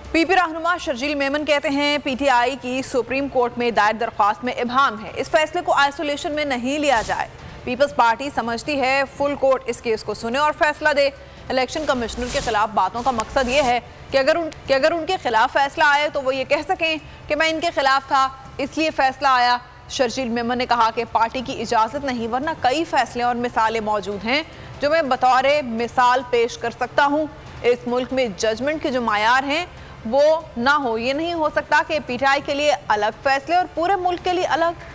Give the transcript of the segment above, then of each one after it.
PP रहनुमा शर्जील मेमन कहते हैं पीटीआई की सुप्रीम कोर्ट में दायर दरख्वास्त में इबाहम है, इस फैसले को आइसोलेशन में नहीं लिया जाए। पीपल्स पार्टी समझती है फुल कोर्ट इस केस को सुने और फैसला दे। इलेक्शन कमिश्नर के खिलाफ बातों का मकसद ये है कि अगर उनके खिलाफ फैसला आए तो वो ये कह सकें कि मैं इनके खिलाफ था इसलिए फैसला आया। शर्जील मेमन ने कहा कि पार्टी की इजाज़त नहीं, वरना कई फैसले और मिसालें मौजूद हैं जो मैं बतौर मिसाल पेश कर सकता हूँ। इस मुल्क में जजमेंट के जो मायार हैं वो ना हो, ये नहीं हो सकता कि पीटीआई के लिए अलग फैसले और पूरे मुल्क के लिए अलग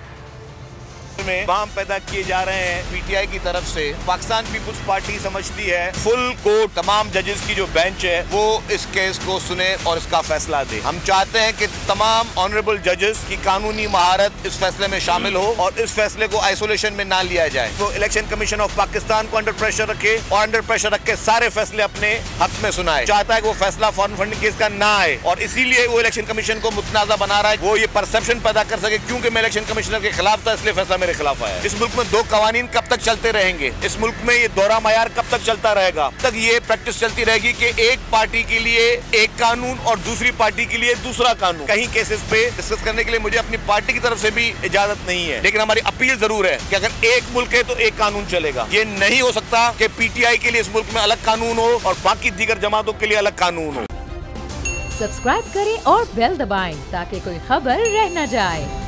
में बाम पैदा किए जा रहे हैं। पीटीआई की तरफ से पाकिस्तान पीपुल्स पार्टी समझती है फुल कोर्ट तमाम जजेस की जो बेंच है वो इस केस को सुने और इसका फैसला दे। हम चाहते हैं कि तमाम ऑनरेबल जजेस की कानूनी महारत इस फैसले में शामिल हो और इस फैसले को आइसोलेशन में ना लिया जाए। तो इलेक्शन कमीशन ऑफ पाकिस्तान को अंडर प्रेशर रखे और अंडर प्रेशर रख के सारे फैसले अपने हक में सुनाए। चाहता है कि वो फैसला फॉरेन फंडिंग केस का ना आए और इसीलिए वो इलेक्शन कमीशन को मुतनाज़ा बना रहा है, वो ये परसेप्शन पैदा कर सके क्योंकि मैं इलेक्शन कमिश्नर के खिलाफ था इसलिए फैसला मेरे खिलाफ आया। इस मुल्क में दो कवानीन कब तक चलते रहेंगे? इस मुल्क में ये दोहरा मायार कब तक चलता रहेगा? तक ये प्रैक्टिस चलती रहेगी कि एक पार्टी के लिए एक कानून और दूसरी पार्टी के लिए दूसरा कानून। कहीं केसेस पे डिस्कस करने के लिए मुझे अपनी पार्टी की तरफ से भी इजाजत नहीं है, लेकिन हमारी अपील जरूर है कि अगर एक मुल्क है तो एक कानून चलेगा। ये नहीं हो सकता कि पीटीआई के लिए इस मुल्क में अलग कानून हो और बाकी दीगर जमातों के लिए अलग कानून हो। सब्सक्राइब करें और बेल दबाएं ताकि कोई खबर रह न जाए।